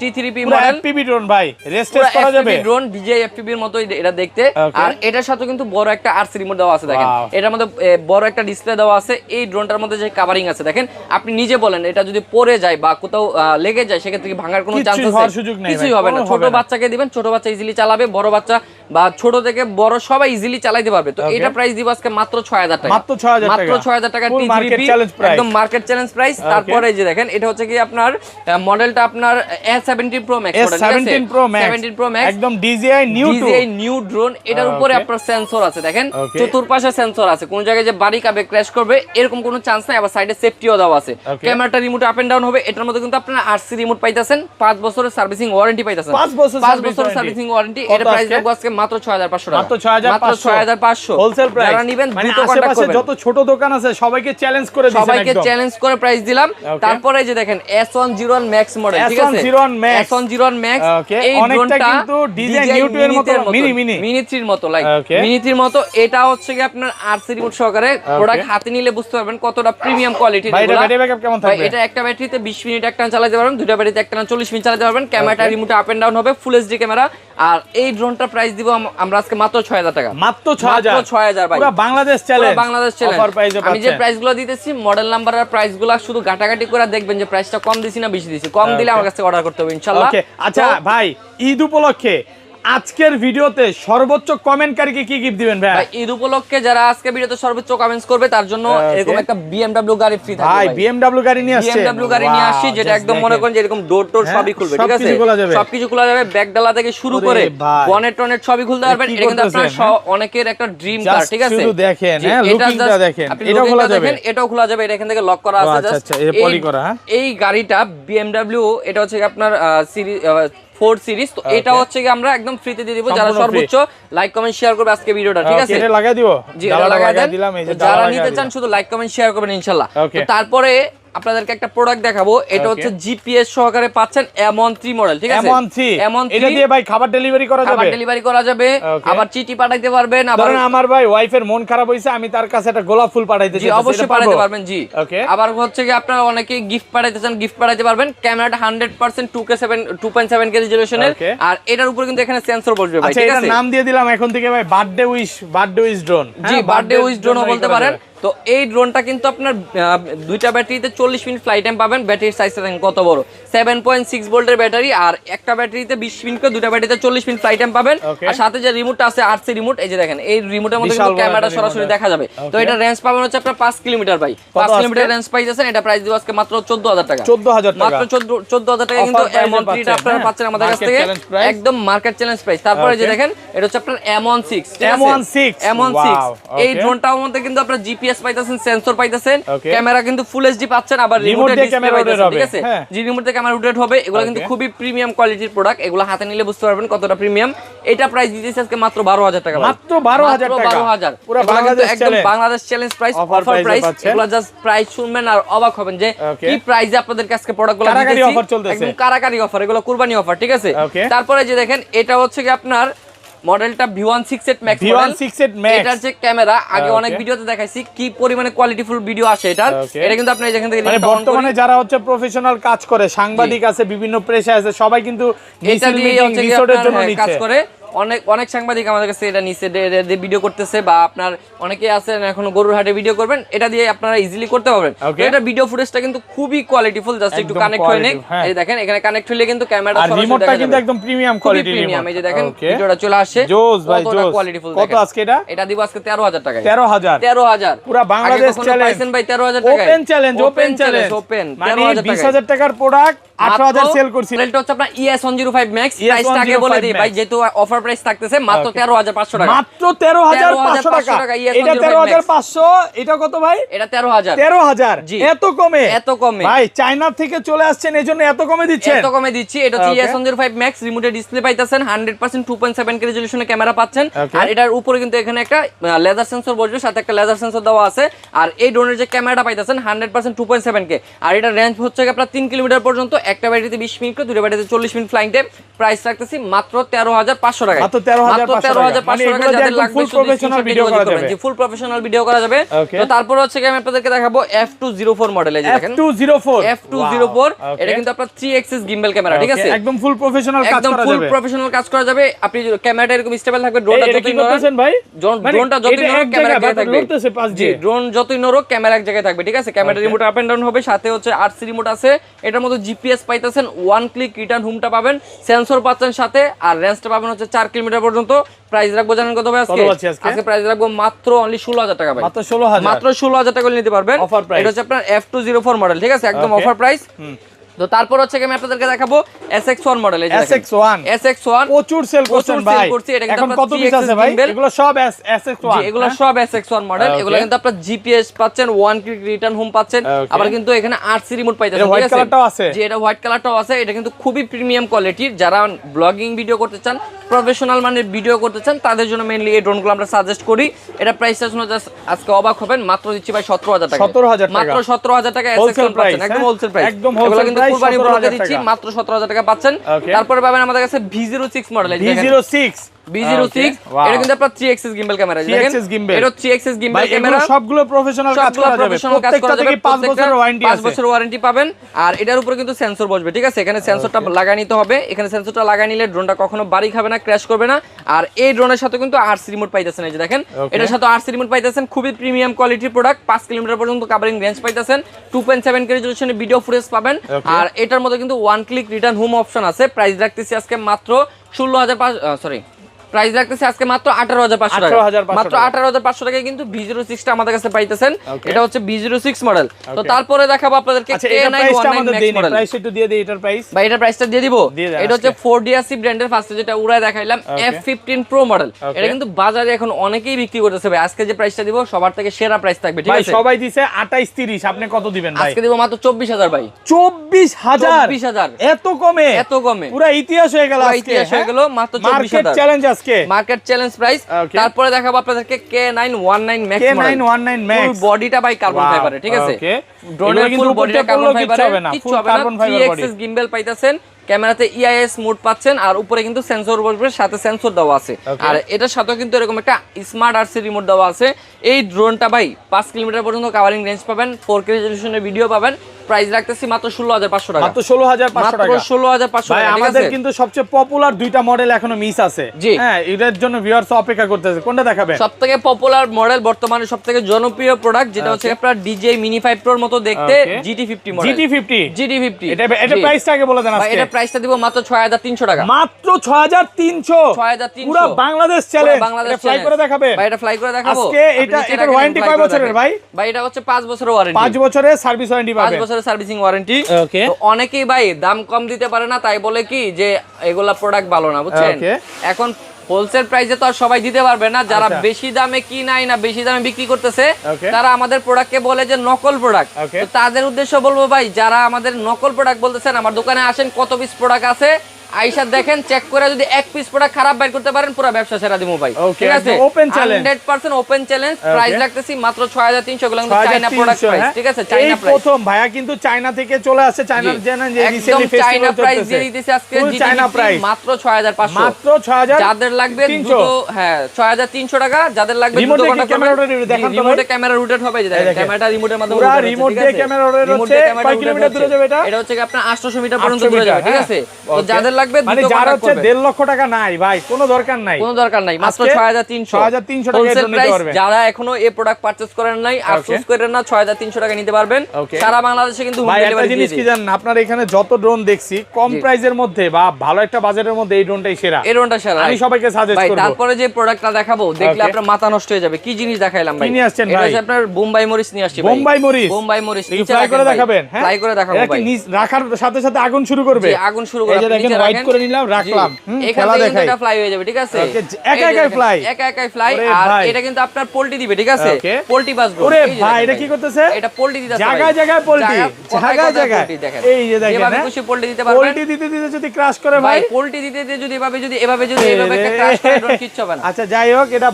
T3P মডেল, FPV ড্রোন ভাই, রেস্টেস করা যাবে, ড্রোন DJI FPV এর মতো এটা দেখতে। আর এটার সাথে কিন্তু বড় একটা RC রিমোট দেওয়া আছে, দেখেন এটার মধ্যে বড় একটা ডিসপ্লে দেওয়া আছে। এই ড্রোনটার মধ্যে যে কভারিং আছে দেখেন, আপনি নিজে বলেন এটা যদি পড়ে যায় বা কোথাও লেগে যায়, সেক্ষেত্রে কি ভাঙার কোনো চান্স আছে? কিছুই হবে না। ছোট বাচ্চাকে দিবেন, ছোট বাচ্চা ইজিলি চালাবে, বড় বাচ্চা বা ছোট থেকে বড় সবাই ইজিলি চালাতে পারবে। তো এটা প্রাইস দিব আজকে মাত্র 6000 টাকা, মাত্র 6000 টাকা, T3P একদম মার্কেট চ্যালেঞ্জ প্রাইস। তারপরে এই যে দেখেন, এটা হচ্ছে কি আপনার মডেলটা আপনার A17 Pro Max মডেল, ঠিক আছে? 17 Pro Max একদম DJI নিউ ড্রোন। এটার উপরে আপনার সেন্সর আছে, দেখেন চতুর্পাশে সেন্সর আছে, কোন জায়গায় যে বাড়ি কাবে ক্র্যাশ করবে এরকম কোনো চান্স নাই। আবার সাইডে সেফটিও দেওয়া আছে, ক্যামেরাটা রিমোট আপ এন্ড ডাউন হবে। এটার মধ্যে কিন্তু আপনারা RC রিমোট পাইতেছেন, 5 বছরের সার্ভিসিং ওয়ারেন্টি পাইতেছেন, 5 বছরের সার্ভিসিং ওয়ারেন্টি। এর প্রাইস রাখবো আজকে মাত্র 6500 টাকা, মাত্র 6500 হোলসেল প্রাইস। যারা নেবেন দ্রুত কন্টাক্ট করবেন। যত ছোট দোকান আছে সবাইকে চ্যালেঞ্জ করে দিয়েছেন, সবাইকে চ্যালেঞ্জ করে প্রাইস দিলাম। তারপরে যে দেখেন S101 Max মডেল, ঠিক আছে, S101 Max। এই ড্রোনটা কিন্তু ডিজাইন নিউটু এর মতো, মিনি 3 এর মতো, লাইক মিনি 3 এর মতো। এটা হচ্ছে কি আপনার RC রিমোট সহকারে, প্রোডাক্ট হাতে নিলে বুঝতে পারবেন কতটা প্রিমিয়াম কোয়ালিটির। ভাই এটা ব্যাটারি ব্যাকআপ কেমন থাকবে? এটা একটা ব্যাটারিতে 20 মিনিট একটা চালাতে পারবেন, দুটো ব্যাটারিতে একটা 40 মিনিট চালাতে পারবেন। ক্যামেরাটা রিমোট আপ এন্ড ডাউন হবে, ফুল এইচডি ক্যামেরা। আর এই ড্রোনটা প্রাইস দিব আমরা আজকে মাত্র 6000 টাকা, মাত্র 6000 ভাই, পুরো বাংলাদেশ চ্যালেঞ্জ, বাংলাদেশ চ্যালেঞ্জ। আমি যে প্রাইসগুলো দিতেছি, মডেল নাম্বার আর প্রাইসগুলো শুধু ঘাটাঘাটি করে দেখবেন যে প্রাইসটা কম দিছি না বেশি দিছি। কম দিলে আমার কাছে অর্ডার করতে হবে ইনশাআল্লাহ। আচ্ছা ভাই, ঈদ উপলক্ষে আজকের ভিডিওতে সর্বোচ্চ কমেন্টকারীকে কি গিফট দিবেন ভাই? ঈদ উপলক্ষে যারা আজকে ভিডিওতে সর্বোচ্চ কমেন্টস করবে তার জন্য এরকম একটা BMW গাড়ি ফ্রি থাকবে ভাই। BMW গাড়ি নিয়ে আসছে, BMW গাড়ি নিয়ে আসছি, যেটা একদম মনে করেন যে এরকম ডোর টোর সবই খুলবে, ঠিক আছে, সবকিছু খোলা যাবে, ব্যাক ডালা থেকে শুরু করে বনেট টনেট সবই খুলতে পারবেন। এটা কিন্তু আপনার অনেকের একটা ড্রিম কার, ঠিক আছে, শুধু দেখেন, হ্যাঁ লুকিংটা দেখেন, এটাও খোলা যাবে, এটাও খোলা যাবে, এটা এখান থেকে লক করা আছে জাস্ট। আচ্ছা, এটা পলি করা। এই গাড়িটা BMW, এটা হচ্ছে আপনার সিরিজ 4 সিরিজ। তো এটা হচ্ছে কি আমরা একদম ফ্রিতে দিয়ে দিব যারা সর্বোচ্চ লাইক কমেন্ট শেয়ার করবে আজকে ভিডিওটা, ঠিক আছে। এটা লাগাই দিব, জি এটা লাগাই দিলাম। এই যে যারা নিতে চান শুধু লাইক কমেন্ট শেয়ার করবেন ইনশাআল্লাহ। তো তারপরে আপনাদেরকে একটা প্রোডাক্ট দেখাবো, এটা হচ্ছে জিপিএস সহকারে পাচ্ছেন M13 মডেল, ঠিক আছে, M13। এটা দিয়ে ভাই খাবার ডেলিভারি করা যাবে, আবার চিঠি পাঠাইতে পারবেন। আবার ধরেন আমার ভাই ওয়াইফের মন খারাপ হইছে, আমি তার কাছে একটা গোলাপ ফুল পাঠাইতে চাই, অবশ্যই পাঠাইতে পারবেন। জি আবার হচ্ছে কি আপনারা অনেকে গিফট পাঠাইতে চান, গিফট পাঠাইতে পারবেন। ক্যামেরাটা 100% 2.7K রেজোলিউশনের, আর এটার উপর কিন্তু এখানে সেন্সর বসবে ভাই, ঠিক আছে। এটার নাম দিয়ে দিলাম এখন থেকে ভাই বার্থডে উইশ ড্রোন। জি বার্থডে উইশ ড্রোনও বলতে পারেন। তো এই ড্রোনটা কিন্তু আপনার দুইটা ব্যাটারিতে 40 মিনিট ফ্লাইট টাইম পাবেন। ব্যাটারির সাইজটা দেখেন কত বড়, 7.6 ভোল্টের ব্যাটারি, আর একটা ব্যাটারিতে 20 মিনিট করে, দুইটা ব্যাটারিতে 40 মিনিট ফ্লাইট টাইম পাবেন। আর সাথে যে রিমোটটা আছে RC রিমোট, এই যে দেখেন এই রিমোটের মধ্যে কিন্তু ক্যামেরাটা সরাসরি দেখা যাবে। তো এটা রেঞ্জ পাবেন হচ্ছে আপনার 5 কিলোমিটার ভাই, 5 কিলোমিটার রেঞ্জ পাইতেছেন। এটা প্রাইস দিব আজকে মাত্র 14000 টাকা, 14000 টাকা, মাত্র 14000 টাকা কিন্তু M13 টা আপনারা পাচ্ছেন আমাদের কাছ থেকে একদম মার্কেট চ্যালেঞ্জ প্রাইস। তারপরে যে দেখেন এটা হচ্ছে আপনার M16, এই ড্রোনটার মধ্যে কিন্তু আপনারা জিপিএস পাইতেছেন, সেন্সর পাইতেছেন, ক্যামেরা কিন্তু ফুল এইচডি পাচ্ছেন, আবার রিমোট দিয়ে ক্যামেরা রোটেট হবে, ঠিক আছে, জি রিমোট দিয়ে ক্যামেরা রোটেট হবে। এগুলো কিন্তু খুবই প্রিমিয়াম কোয়ালিটির প্রোডাক্ট, এগুলো হাতে নিলে বুঝতে পারবেন কতটা প্রিমিয়াম। এটা প্রাইস দিতেছে আজকে মাত্র 12000 টাকা, মাত্র 12000 টাকা, 12000 পুরো বাংলাদেশ একদম Bangladesh challenge price, offer price. এগুলো জাস্ট প্রাইস শুনবেন আর অবাক হবেন যে কি প্রাইসে আপনাদের কাছে প্রোডাক্টগুলো দিতেছি, একদম কারাকারি অফার, এগুলো কুরবানি অফার, ঠিক আছে। তারপরে যে দেখেন এটা হচ্ছে কি আপনার মডেলটা V168 Max মডেল। এটার যে ক্যামেরা আগে অনেক ভিডিওতে দেখাইছি কি পরিমাণে কোয়ালিটিফুল ভিডিও আসে এটার। এটা কিন্তু আপনি যেখান থেকে মানে বর্তমানে যারা হচ্ছে প্রফেশনাল কাজ করে, সাংবাদিক আছে, বিভিন্ন প্রেসে আছে, সবাই কিন্তু এটা দিয়ে হচ্ছে কাজ করে। অনেক সাংবাদিক আমাদের কাছে এটা নিচে ভিডিও করতেছে, বা আপনার অনেকে আছেন এখনো গরুর হাটে ভিডিও করবেন, এটা দিয়ে আপনারা ইজিলি করতে পারবেন। এটা ভিডিও ফুটেজটা কিন্তু খুবই কোয়ালিটিফুল, জাস্ট একটু কানেক্ট হয়ে নেই, এই দেখেন এখানে কানেক্ট হলে কিন্তু ক্যামেরাটা সরাসরি দেখা যাবে, রিমোটটা কিন্তু একদম প্রিমিয়াম কোয়ালিটির রিমোট। এই যে দেখেন ভিডিওটা চলে আসছে, জোস ভাই জোস, কোয়ালিটিফুল। কত আজকে এটা দিব আজকে 13000 টাকা, 13000 পুরো বাংলাদেশ চ্যালেঞ্জ পাইছেন ভাই, 13000 টাকা ওপেন চ্যালেঞ্জ, মানে 20000 টাকার প্রোডাক্ট 18000 সেল করছি। এটা হচ্ছে আপনার ES105 Max, প্রাইসটা আগে বলে দিই ভাই, যেহেতু অফার প্রাইস থাকতেছে মাত্র 13500 টাকা, মাত্র 13500 টাকা। এটা 13500, এটা কত ভাই? এটা 13000 এত কমে ভাই, চায়না থেকে চলে আসছেন এজন্য এত কমে দিচ্ছেন, এত কমে দিচ্ছি। এটা হচ্ছে ES105 Max, রিমোটে ডিসপ্লে পাইতেছেন, 100% 2.7K রেজোলিউশনের ক্যামেরা পাচ্ছেন। আর এটার উপরে কিন্তু এখানে একটা লেজার সেন্সর বসবে, সাথে একটা লেজার সেন্সর দেওয়া আছে। আর এই ড্রোনের যে ক্যামেরাটা পাইতেছেন 100% 2.7K, আর এটা রেঞ্জ হচ্ছে আপনার 3 কিলোমিটার পর্যন্ত। একটা ব্যাটারিতে 20 মিনিট করে, দুটো ব্যাটারিতে 40 মিনিট ফ্লাইং টাইম। প্রাইস রাখতেছি মাত্র 13500 টাকা, মাত্র 13500 টাকা। যাদের লাগবে ফুল প্রফেশনাল ভিডিও করা যাবে, জি ফুল প্রফেশনাল ভিডিও করা যাবে। তো তারপর হচ্ছে আমি আপনাদেরকে দেখাবো F204 মডেল। এই যে দেখেন F204, এটা কিন্তু আপনার 3 এক্সিস গিম্বল ক্যামেরা, ঠিক আছে, একদম ফুল প্রফেশনাল কাজ করা যাবে, একদম ফুল প্রফেশনাল কাজ করা যাবে। আপনি ক্যামেরাটা এরকম স্টেবল থাকবে, ড্রোনটা যতই নড়েন ভাই, ড্রোনটা যতই নড়ুক ক্যামেরা এক জায়গায় থাকবে, জি ড্রোন যতই নড়ুক ক্যামেরা এক জায়গায় থাকবে, ঠিক আছে। Camera remote up and down হবে, সাথে হচ্ছে RC রিমোট আছে, এটার মধ্যে জিপিএস পাইতেছেন, ওয়ান ক্লিক রিটার্ন হোমটা পাবেন, সেন্সর পাচ্ছেন সাথে, আর রেঞ্জটা পাবেন হচ্ছে 4 কিলোমিটার পর্যন্ত। প্রাইস রাখবো জানেন কত ভাই আজকে? আজকে প্রাইস রাখবো মাত্র অনলি 16000 টাকা ভাই, মাত্র 16000 টাকা নিতে পারবেন। এটা হচ্ছে আপনার F204 মডেল, ঠিক আছে, একদম অফার প্রাইস। তো তারপর হচ্ছে আমি আপনাদেরকে দেখাবো SX1 মডেল। এই যে SX1 প্রচুর সেল করছেন ভাই, এটা কিন্তু এখন কত পিস আছে ভাই? এগুলো সব SX1, জি এগুলো সব SX1 মডেল। এগুলো কিন্তু আপনারা জিপিএস পাচ্ছেন, ওয়ান ক্লিক রিটার্ন হোম পাচ্ছেন, আবার কিন্তু এখানে RC রিমোট পাইতেছেন, ঠিক আছে, জি এটা হোয়াইট কালারটাও আছে। এটা কিন্তু খুবই প্রিমিয়াম কোয়ালিটির, যারা ব্লগিং ভিডিও করতে চান প্রফেশনাল মানের ভিডিও করতে চান তাদের জন্য মেইনলি এই ড্রোনগুলো আমরা সাজেস্ট করি। এটা প্রাইসটা শুনে জাস্ট আজকে অবাক হবেন, মাত্র দিচ্ছি ভাই 17000 টাকা। 17000 টাকা, মাত্র 17000 টাকা এসএক্সএল পাচ্ছেন, একদম হোলসেল প্রাইস। একদম হোলসেল কিন্তু প্রাইস কুরবানি উপলক্ষে 17000 দিচ্ছি, টাকা, মাত্র 17000 টাকা পাচ্ছেন। তারপরে পাবেন আমাদের কাছে V06 মডেল, V06 B06 এটা কিন্তু আপনার 3 axis gimbal ক্যামেরা, দেখেন এটা 3 axis gimbal ক্যামেরা, সবগুলো প্রফেশনাল কাজ করা যাবে, প্রত্যেকটা থেকে 5 বছরের ওয়ারেন্টি আছে, 5 বছরের ওয়ারেন্টি পাবেন। আর এটার উপরে কিন্তু সেন্সর বসবে, ঠিক আছে? এখানে সেন্সরটা লাগায় নিতে হবে, এখানে সেন্সরটা লাগায় নিলে ড্রোনটা কখনো বাড়ি খাবে না, ক্র্যাশ করবে না। আর এই ড্রোনের সাথে কিন্তু আরসি রিমোট পাইতেছেন, এই যে দেখেন এটার সাথে আরসি রিমোট পাইতেছেন, খুবই প্রিমিয়াম কোয়ালিটির প্রোডাক্ট। 5 কিলোমিটার পর্যন্ত কভারিং রেঞ্জ পাইতেছেন, 2.7K রেজোলিউশনের ভিডিও ফুটেজ পাবেন। আর এটার মধ্যে কিন্তু 1 ক্লিক রিটার্ন হোম অপশন আছে। প্রাইস রাখতেছি আজকে মাত্র 16500 প্রাইস রাখতেছি আজকে মাত্র 18500 টাকা, মাত্র 18500 টাকায় কিন্তু V06 টা আমাদের কাছে পাইতেছেন। এটা হচ্ছে V06 মডেল। তো তারপরে দেখাবো আপনাদেরকে K919 Max মডেল। প্রাইস একটু দিয়ে দেই, এটার প্রাইস ভাই এটার প্রাইসটা দিয়ে দিব। এটা হচ্ছে 4DRC ব্র্যান্ডের ফার্স্টে যেটা উড়ায় দেখাইলাম, F15 Pro মডেল। এটা কিন্তু বাজারে এখন অনেকেই বিক্রি করতেছে ভাই। আজকে যে প্রাইসটা দিব সবার থেকে সেরা প্রাইস থাকবে, ঠিক আছে? ভাই সবাই দিছে 28 30, আপনি কত দিবেন ভাই? আজকে দিব মাত্র 24000 ভাই। 24000 এত কমে, এত কমে, পুরো ইতিহাস হয়ে গেল আজকে, ইতিহাস হয়ে গেল, মাত্র 24000 মার্কেট চ্যালেঞ্জ আজকে, মার্কেট চ্যালেঞ্জ প্রাইস। তারপরে দেখাবো আপনাদেরকে K919 Max model, K919 Max ফুল বডিটা ভাই কার্বন ফাইবারে, ঠিক আছে? ড্রোনের ফুল বডিটা কার্বন ফাইবারে, কিছু হবে না। 3 axis gimbal পাইতাছেন, ক্যামেরাতে EIS মোড পাচ্ছেন, আর উপরে কিন্তু সেন্সর বসবে, সাথে সেন্সর দেওয়া আছে। আর এটার সাথে কিন্তু এরকম একটা স্মার্ট আরসি রিমোট দেওয়া আছে। এই ড্রোনটা ভাই 5 কিলোমিটার পর্যন্ত কভারিং রেঞ্জ পাবেন, 4K রেজোলিউশনের ভিডিও পাবেন। প্রাইস রাখতেছি মাত্র 16500 টাকা, মাত্র 16500 টাকা, মাত্র 16500 ভাই। টাকা আমাদের কিন্তু সবচেয়ে পপুলার দুইটা মডেল এখনো মিস আছে, হ্যাঁ, এটার জন্য ভিউয়ার্স অপেক্ষা করতেছে। কোনটা দেখাবেন? সবথেকে পপুলার মডেল, বর্তমানে সবথেকে জনপ্রিয় প্রোডাক্ট, যেটা হচ্ছে আপনার DJI Mini 5 Pro এর মতো দেখতে, GT50 মডেল। GT50 এটা প্রাইসটা আগে বলে দেন আজকে। এটা প্রাইসটা দিব মাত্র 6300 টাকা, মাত্র 6300, পুরো বাংলাদেশ চ্যালেঞ্জ। এটা ফ্লাই করে দেখাবেন ভাই? এটা ফ্লাই করে দেখাবো আজকে। এটার ওয়ারেন্টি কয় বছরের ভাই? ভাই এটা হচ্ছে 5 বছরের ওয়ারেন্টি, 5 বছরের সার্ভিস ওয়ারেন্টি পাবেন, 5 বছরের সার্ভিসিং ওয়ারেন্টি। ওকে। তো অনেকেই ভাই দাম কম দিতে পারে না, তাই বলে কি যে এগুলা প্রোডাক্ট ভালো না, বুঝছেন? এখন হোলসেল প্রাইসে তো আর সবাই দিতে পারবে না। যারা বেশি দামে কিনাই না, বেশি দামে বিক্রি করতেছে, তারা আমাদের প্রোডাক্টকে বলে যে নকল প্রোডাক্ট। তো তাদের উদ্দেশ্য বলবো ভাই, যারা আমাদের নকল প্রোডাক্ট বলতেছেন, আমার দোকানে আসেন, কত পিস প্রোডাক্ট আছে আইসা দেখেন, চেক করে যদি এক পিস প্রোডাক্ট খারাপ বাইর করতে পারেন, পুরো ব্যবসা ছেড়ে দিমু ভাই, ঠিক আছে? Open challenge, 100% open challenge. Price রাখতেছি মাত্র 6300, গুলো কিন্তু চাইনা প্রোডাক্ট প্রাইস, ঠিক আছে? চাইনা প্রাইস। প্রথম ভাইয়া কিন্তু চায়না থেকে চলে আসছে, চায়নার জানেন যে রিসেন্টলি ফেস্টিভ্যাল চাইনা প্রাইস দিয়ে দিতেছে আজকে, চায়না প্রাইস মাত্র 6500, মাত্র 6000। যাদের লাগবে দুটো, হ্যাঁ 6300 টাকা, যাদের লাগবে দুটো কন্টাক্ট করবেন। রিমোটে ক্যামেরা রোটেট হবে, যে দেখেন ক্যামেরাটা রিমোটের মাধ্যমে পুরো রিমোট দিয়ে ক্যামেরা রোটেট হচ্ছে। কয় কিলোমিটার দূরে যাবে এটা? এটা হচ্ছে কি আপনার 800 মিটার পর্যন্ত দূরে যাবে, ঠিক আছে? তো যাদের লাগবে দুটো কন্টাক্ট 1.5 লক্ষ টাকা নাই ভাই, কোনো দরকার নাই, কোনো দরকার নাই, মাত্র 6300 টাকা নিতে পারবেন। যারা এখনো এই প্রোডাক্ট পারচেজ করেন নাই, আফসোস করেন না, 6300 টাকা নিতে পারবেন। সারা বাংলাদেশে কিন্তু হোম ডেলিভারি দিয়ে দিই। কি জানেন, আপনারা এখানে যত ড্রোন দেখছি কম প্রাইজের মধ্যে বা ভালো একটা বাজেটের মধ্যে এই ড্রোনটাই সেরা, এই ড্রোনটা সেরা, আমি সবাইকে সাজেস্ট করব। ভাই তারপরে যে প্রোডাক্টটা দেখাবো, দেখলে আপনার মাথা নষ্ট হয়ে যাবে। কি জিনিস দেখাইলাম ভাই? কি নিয়ে আসছেন ভাই? এটা হচ্ছে আপনার বোম্বাই মরিচ নিয়ে আসছি ভাই। বোম্বাই মরিচ ফ্লাই করে দেখাবেন? হ্যাঁ, ফ্লাই করে দেখাবো ভাই। রাখার সাথে সাথে আগুন শুরু করবে, আগুন শুরু করবে। এই যে দেখেন, হোয়াইট করে নিলাম, রাখলাম, খেলা দেখাই, এটা ফ্লাই হয়ে যাবে, ঠিক আছে? একা একাই ফ্লাই। আর এটা কিন্তু আপনার পোল্টি দিবে, ঠিক আছে? পোল্টি বাস গো। ওরে ভাই, এটা কি করতেছে? এটা পোল্টি দিতেছে জায়গায় জায়গায় পোল্টি, জায়গায় দেখেন, এই যে দেখেন, যেভাবে খুশি পোল্টি দিতে পারবেন। পোল্টি দিতে দিতে যদি ক্রাশ করে ভাই, পোল্টি দিতে দিতে যদি এভাবে একটা ক্রাশ করে ড্রোন কিচ্ছু হবে না। আচ্ছা যাই হোক, এটা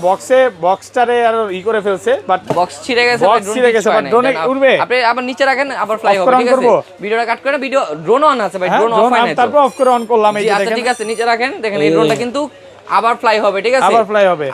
বক্সটারে আর ই করে ফেলছে, বাট বক্স ছিঁড়ে গেছে, বাট ড্রোনে উড়বে। আপনি আবার নিচে রাখেন, আবার ফ্লাই হবে, ঠিক আছে? ভিডিওটা কাট করে, ভিডিও ড্রোন অন আছে ভাই, ড্রোন অফ হয় না, তারপর অফ করে অন করলাম, এই যে দেখেন। আচ্ছা ঠিক আছে, নিচে রাখেন, দেখেন এই ড্রোনটা কিন্তু আবার ফ্লাই হবে, ঠিক আছে?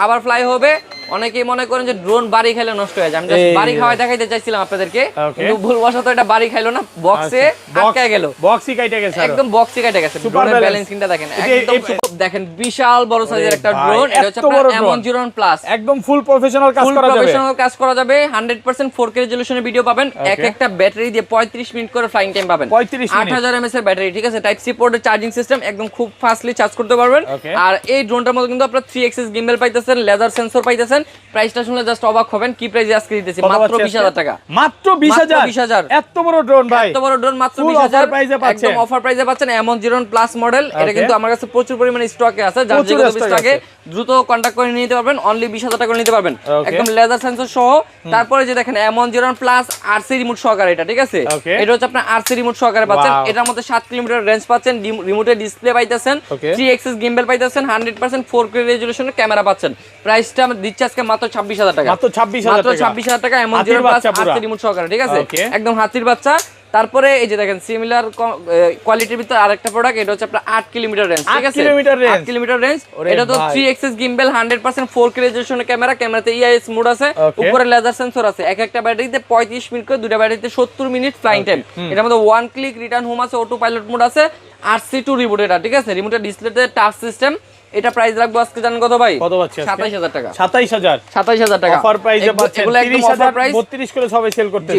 আবার ফ্লাই হবে। অনেকেই মনে করেন যে ড্রোন বাড়ি খাইলে নষ্ট হয়ে যায়, আমি জাস্ট বাড়ি খাওয়াই দেখাইতে চাইছিলাম আপনাদেরকে, কিন্তু ভুলবশত এটা বাড়ি খাইলো না, বক্সে আটকে গেল, বক্সই কাটে গেছে, একদম বক্সই কাটে গেছে। ড্রোনের ব্যালেন্সিংটা দেখেন, একদম দেখেন, বিশাল বড় সাইজের একটা ড্রোন। এটা হচ্ছে আপনার M101 প্লাস, একদম ফুল প্রফেশনাল কাজ করা যাবে, 100% 4K রেজোলিউশনের ভিডিও পাবেন। একটা ব্যাটারি দিয়ে 35 মিনিট করে ফ্লাইং টাইম পাবেন, 8000 mAh এর ব্যাটারি, ঠিক আছে? টাইপ সি পোর্টের চার্জিং সিস্টেম, একদম খুব ফাস্টলি চার্জ করতে পারবেন। আর এই ড্রোনটার মধ্যে কিন্তু আপনারা 3 axis gimbal পাইতেছেন, লেজার সেন্সর পাইতেছেন। প্রাইসটা শুনলে জাস্ট অবাক হবেন, কি প্রাইসে আজকে দিতেছি, মাত্র 20000 টাকা, মাত্র 20000। এত বড় ড্রোন ভাই, এত বড় ড্রোন মাত্র 20000 প্রাইসে পাচ্ছেন, একদম অফার প্রাইসে পাচ্ছেন। M101 প্লাস মডেল, এটা কিন্তু আমার কাছে প্রচুর পরিমাণে স্টকে আছে, যার যে কোনো স্টকে দ্রুত কন্টাক্ট করে নিতে পারবেন, অনলি 20,000 টাকা করে নিতে পারবেন, একদম লেজার সেন্সর সহ। তারপরে যে দেখেন M101 প্লাস আরসি রিমোট সহকারে, এটা ঠিক আছে, এটা হচ্ছে আপনার আরসি রিমোট সহকারে পাচ্ছেন। এটার মধ্যে 7 কিলোমিটার রেঞ্জ পাচ্ছেন, রিমোটের ডিসপ্লে পাইতেছেন, 3 এক্সিস গিম্বল পাইতেছেন, 100% 4K রেজোলিউশনের ক্যামেরা পাচ্ছেন। প্রাইসটা আমরা দিচ্ছি আজকে মাত্র 26,000 টাকা, মাত্র 26,000 টাকা M101 প্লাস আরসি রিমোট সহকারে, ঠিক আছে, একদম হাতির বাচ্চা। তারপরে এই যে দেখেন সিমিলার কোয়ালিটির ভিতর আরেকটা প্রোডাক্ট, এটা হচ্ছে আপনার 8 কিলোমিটার রেঞ্জ, ঠিক আছে, 8 কিলোমিটার রেঞ্জ। এটা তো 3 এক্সিস গিম্বল, 100% 4K রেজোলিউশনের ক্যামেরা, ক্যামেরাতে EIS মোড আছে, উপরে লেজার সেন্সর আছে। এক একটা ব্যাটারিতে 35 মিনিট করে, দুটো ব্যাটারিতে 70 মিনিট ফ্লাইং টাইম। এটার মধ্যে 1 ক্লিক রিটার্ন হোম আছে, অটো পাইলট মোড আছে, RC2 রিমোট এটা, ঠিক আছে, রিমোটের ডিসপ্লেতে টাচ সিস্টেম। এটা প্রাইস রাখবো আজকে জানেন কত ভাই? কত পাচ্ছি আজকে? 27,000 টাকা। 27,000 27,000 টাকা অফার প্রাইসে পাচ্ছেন। এগুলো একদম অফার প্রাইস, 32 করে সবাই সেল করতেছে।